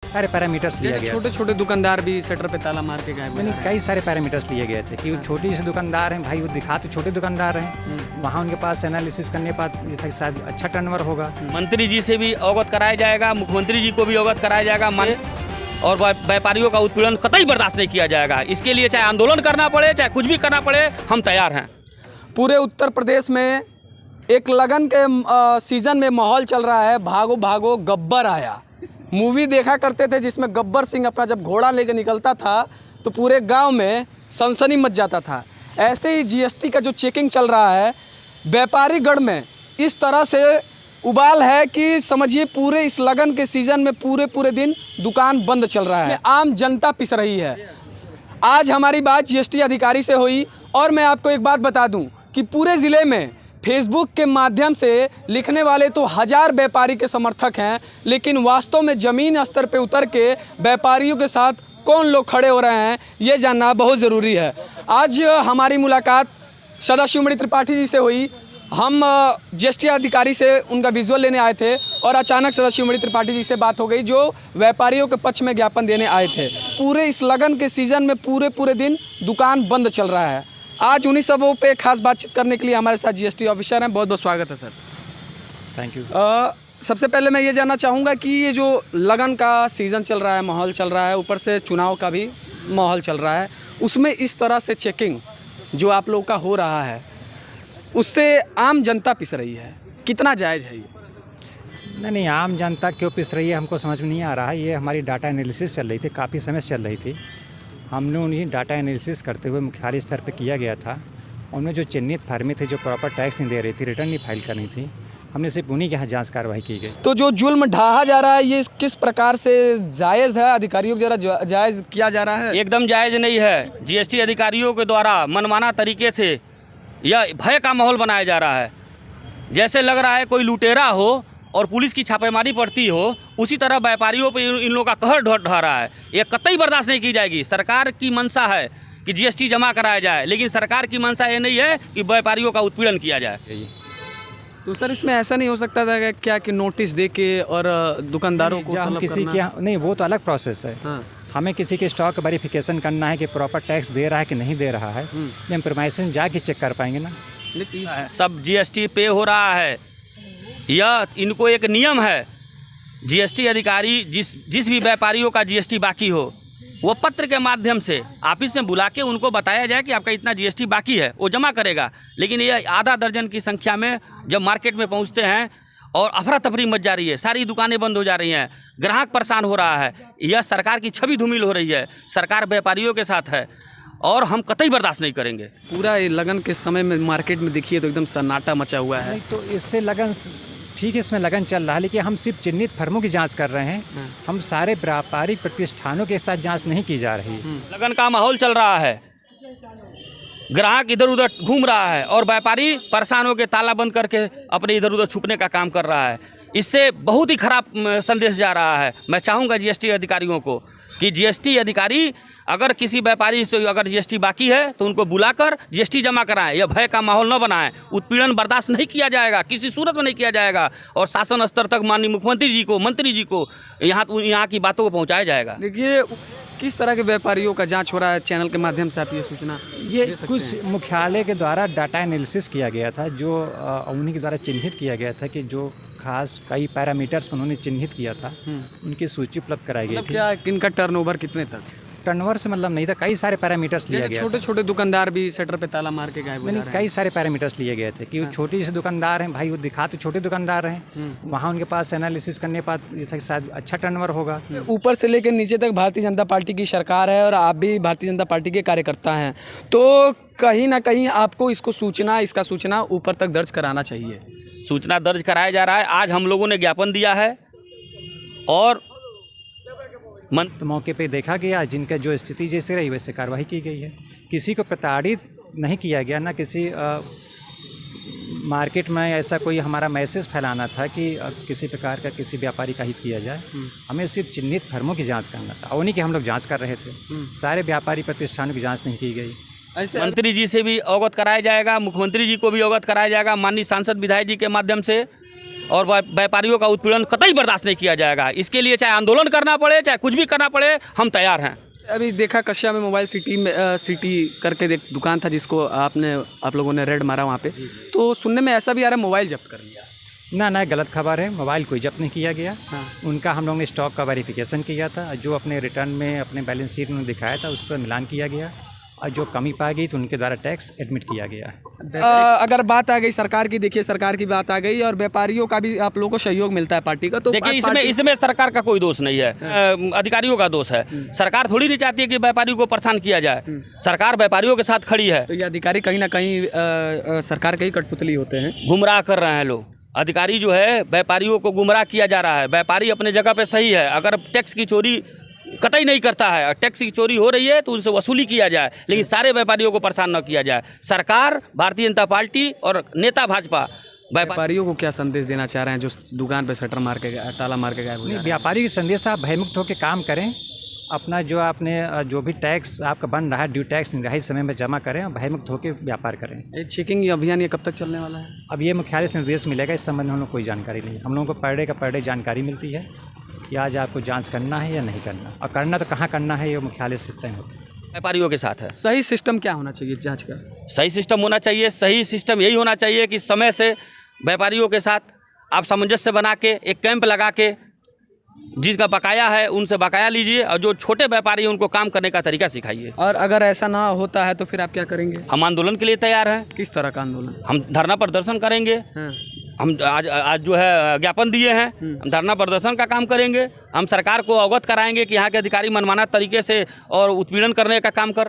सारे पैरामीटर्स लिया गया। छोटे छोटे दुकानदार भी शटर पे ताला मार के गायब हो नहीं, रहे हैं। कई सारे पैरामीटर्स लिए गए थे कि वो छोटी से दुकानदार हैं भाई, वो दिखा तो छोटे दुकानदार हैं, वहाँ उनके पास एनालिसिस करने के बाद ये था कि शायद अच्छा टर्नओवर होगा। मंत्री जी से भी अवगत कराया जाएगा, मुख्यमंत्री जी को भी अवगत कराया जाएगा, और व्यापारियों का उत्पीड़न कतई बर्दाश्त नहीं किया जाएगा। इसके लिए चाहे आंदोलन करना पड़े, चाहे कुछ भी करना पड़े, हम तैयार हैं। पूरे उत्तर प्रदेश में एक लगन के सीजन में माहौल चल रहा है। भागो भागो गब्बर आया, मूवी देखा करते थे जिसमें गब्बर सिंह अपना जब घोड़ा लेकर निकलता था तो पूरे गांव में सनसनी मच जाता था। ऐसे ही जीएसटी का जो चेकिंग चल रहा है व्यापारी गढ़ में इस तरह से उबाल है कि समझिए पूरे इस लगन के सीजन में पूरे दिन दुकान बंद चल रहा है। आम जनता पिस रही है। आज हमारी बात जीएसटी अधिकारी से हुई और मैं आपको एक बात बता दूं कि पूरे ज़िले में फेसबुक के माध्यम से लिखने वाले तो 1000 व्यापारी के समर्थक हैं, लेकिन वास्तव में ज़मीन स्तर पे उतर के व्यापारियों के साथ कौन लोग खड़े हो रहे हैं ये जानना बहुत ज़रूरी है। आज हमारी मुलाकात सदाशिवमणि त्रिपाठी जी से हुई। हम जीएसटी अधिकारी से उनका विजुअल लेने आए थे और अचानक सदाशिवमणि त्रिपाठी जी से बात हो गई जो व्यापारियों के पक्ष में ज्ञापन देने आए थे। पूरे इस लगन के सीज़न में पूरे दिन दुकान बंद चल रहा है। आज उन्हीं सबों पे खास बातचीत करने के लिए हमारे साथ जीएसटी ऑफिसर हैं। बहुत बहुत स्वागत है सर। Thank you. सबसे पहले मैं ये जानना चाहूँगा कि ये जो लगन का सीज़न चल रहा है, माहौल चल रहा है, ऊपर से चुनाव का भी माहौल चल रहा है, उसमें इस तरह से चेकिंग जो आप लोग का हो रहा है उससे आम जनता पिस रही है, कितना जायज़ है ये? नहीं, आम जनता क्यों पिस रही है हमको समझ में नहीं आ रहा है। ये हमारी डाटा एनालिसिस चल रही थी, काफ़ी समय से चल रही थी। हमने उन्हीं डाटा एनालिसिस करते हुए मुख्यालय स्तर पर किया गया था। उनमें जो चिन्हित फर्में थी जो प्रॉपर टैक्स नहीं दे रही थी, रिटर्न नहीं फाइल करनी थी, हमने सिर्फ उन्हीं के यहाँ जांच कार्रवाई की गई। तो जो जुल्म ढाहा जा रहा है ये किस प्रकार से जायज़ है? अधिकारियों के द्वारा जायज़ किया जा रहा है? एकदम जायज़ नहीं है। जीएसटी अधिकारियों के द्वारा मनमाना तरीके से यह भय का माहौल बनाया जा रहा है। जैसे लग रहा है कोई लुटेरा हो और पुलिस की छापेमारी पड़ती हो, उसी तरह व्यापारियों पर इन लोगों का कहर ढह रहा है। ये कतई बर्दाश्त नहीं की जाएगी। सरकार की मंशा है कि जीएसटी जमा कराया जाए, लेकिन सरकार की मंशा ये नहीं है कि व्यापारियों का उत्पीड़न किया जाए। तो सर इसमें ऐसा नहीं हो सकता था कि क्या कि नोटिस दे के और दुकानदारों को हम किसी के नहीं, वो तो अलग प्रोसेस है। हाँ। हमें किसी के स्टॉक वेरिफिकेशन करना है कि प्रॉपर टैक्स दे रहा है कि नहीं दे रहा है, हम परमाइशन जाके चेक कर पाएंगे ना। सब जीएसटी पे हो रहा है, यह इनको एक नियम है। जीएसटी अधिकारी जिस भी व्यापारियों का जीएसटी बाकी हो वो पत्र के माध्यम से ऑफिस में बुला के उनको बताया जाए कि आपका इतना जीएसटी बाकी है, वो जमा करेगा। लेकिन ये आधा दर्जन की संख्या में जब मार्केट में पहुंचते हैं और अफरा तफरी मच जा रही है, सारी दुकानें बंद हो जा रही हैं, ग्राहक परेशान हो रहा है, यह सरकार की छवि धूमिल हो रही है। सरकार व्यापारियों के साथ है और हम कतई बर्दाश्त नहीं करेंगे। पूरा लगन के समय में मार्केट में देखिए तो एकदम सन्नाटा मचा हुआ है। तो इससे लगन ठीक है, इसमें लगन चल रहा है, लेकिन हम सिर्फ चिन्हित फर्मों की जांच कर रहे हैं। हम सारे व्यापारिक प्रतिष्ठानों के साथ जांच नहीं की जा रही। लगन का माहौल चल रहा है, ग्राहक इधर उधर घूम रहा है और व्यापारी परेशान होकर ताला बंद करके अपने इधर उधर छुपने का काम कर रहा है। इससे बहुत ही खराब संदेश जा रहा है। मैं चाहूँगा जीएसटी अधिकारियों को कि जीएसटी अधिकारी अगर किसी व्यापारी से अगर जीएसटी बाकी है तो उनको बुलाकर जीएसटी जमा कराएं। यह भय का माहौल न बनाएं। उत्पीड़न बर्दाश्त नहीं किया जाएगा, किसी सूरत में नहीं किया जाएगा और शासन स्तर तक माननीय मुख्यमंत्री जी को, मंत्री जी को यहाँ की बातों को पहुँचाया जाएगा। देखिए किस तरह के व्यापारियों का जांच हो रहा है, चैनल के माध्यम से आप ये सूचना ये कुछ मुख्यालय के द्वारा डाटा एनालिसिस किया गया था, जो उन्हीं के द्वारा चिन्हित किया गया था कि जो खास कई पैरामीटर्स उन्होंने चिन्हित किया था, उनकी सूची उपलब्ध कराई गई थी। क्या किनका टर्नओवर कितने तक? टर्नओवर से मतलब नहीं था, कई सारे पैरामीटर्स लिए गए। छोटे छोटे दुकानदार भी शटर पे ताला मार के गायब हो रहे हैं। कई सारे पैरामीटर्स लिए गए थे कि वो छोटी से दुकानदार हैं भाई, वो दिखा तो छोटे दुकानदार हैं, वहाँ उनके पास एनालिसिस करने के बाद ये था कि शायद अच्छा टर्नओवर होगा। ऊपर से लेकर नीचे तक भारतीय जनता पार्टी की सरकार है और आप भी भारतीय जनता पार्टी के कार्यकर्ता हैं, तो कहीं ना कहीं आपको इसका सूचना ऊपर तक दर्ज कराना चाहिए। सूचना दर्ज कराया जा रहा है। आज हम लोगों ने ज्ञापन दिया है और तो मौके पे देखा गया जिनका जो स्थिति जैसे रही वैसे कार्रवाई की गई है। किसी को प्रताड़ित नहीं किया गया, ना किसी मार्केट में ऐसा कोई हमारा मैसेज फैलाना था कि किसी प्रकार का किसी व्यापारी का हित किया जाए। हमें सिर्फ चिन्हित फर्मों की जांच करना था, उन्हीं की हम लोग जांच कर रहे थे। सारे व्यापारी प्रतिष्ठानों की जांच नहीं की गई। मंत्री जी से भी अवगत कराया जाएगा, मुख्यमंत्री जी को भी अवगत कराया जाएगा, माननीय सांसद विधायक जी के माध्यम से। और व्यापारियों का उत्पीड़न कतई बर्दाश्त नहीं किया जाएगा। इसके लिए चाहे आंदोलन करना पड़े, चाहे कुछ भी करना पड़े, हम तैयार हैं। अभी देखा कश्या में मोबाइल सिटी करके एक दुकान था जिसको आप लोगों ने रेड मारा वहाँ पे, तो सुनने में ऐसा भी आ रहा है मोबाइल जब्त कर लिया। ना गलत खबर है, मोबाइल कोई जब्त नहीं किया गया। उनका हम लोगों ने स्टॉक का वेरिफिकेशन किया था, जो अपने रिटर्न में अपने बैलेंस शीट में दिखाया था उससे मिलान किया गया, और जो कमी पाई गई तो उनके द्वारा टैक्स एडमिट किया गया। अगर बात आ गई सरकार की, देखिए सरकार की बात आ गई और व्यापारियों का भी आप लोगों को सहयोग मिलता है पार्टी का, तो देखिए इसमें सरकार का कोई दोष नहीं है, अधिकारियों का दोष है। सरकार थोड़ी नहीं चाहती है कि व्यापारियों को परेशान किया जाए, सरकार व्यापारियों के साथ खड़ी है। तो ये अधिकारी कहीं ना कहीं सरकार के ही कठपुतली होते हैं, गुमराह कर रहे हैं लोग। अधिकारी जो है व्यापारियों को गुमराह किया जा रहा है। व्यापारी अपने जगह पे सही है, अगर टैक्स की चोरी कतई नहीं करता है, टैक्स की चोरी हो रही है तो उनसे वसूली किया जाए, लेकिन सारे व्यापारियों को परेशान न किया जाए। सरकार, भारतीय जनता पार्टी और नेता भाजपा व्यापारियों को क्या संदेश देना चाह रहे हैं जो दुकान पे शटर मार के ताला मार के गायब हो गए? व्यापारी की संदेश, आप भयमुक्त होकर काम करें, अपना जो आपने जो भी टैक्स आपका बन रहा है ड्यू टैक्स निर्धारित समय में जमा करें और भयमुक्त होकर व्यापार करें। ये चेकिंग अभियान ये कब तक चलने वाला है? अब ये मुख्यालय से निर्देश मिलेगा, इस संबंध में हम लोग कोई जानकारी नहीं है। हम लोगों को पर डे जानकारी मिलती है कि आज आपको जांच करना है या नहीं करना, और करना तो कहाँ करना है ये मुख्यालय से तय होता है। व्यापारियों के साथ है। सही सिस्टम क्या होना चाहिए जांच का? सही सिस्टम होना चाहिए, सही सिस्टम यही होना चाहिए कि समय से व्यापारियों के साथ आप सामंजस्य बना के एक कैंप लगा के जिसका बकाया है उनसे बकाया लीजिए, और जो छोटे व्यापारी हैं उनको काम करने का तरीका सिखाइए। और अगर ऐसा ना होता है तो फिर आप क्या करेंगे? हम आंदोलन के लिए तैयार हैं। किस तरह का आंदोलन? हम धरना प्रदर्शन करेंगे। हाँ। हम आज जो है ज्ञापन दिए हैं, हम धरना प्रदर्शन का काम करेंगे। हम सरकार को अवगत कराएंगे कि यहाँ के अधिकारी मनमाना तरीके से और उत्पीड़न करने का काम कर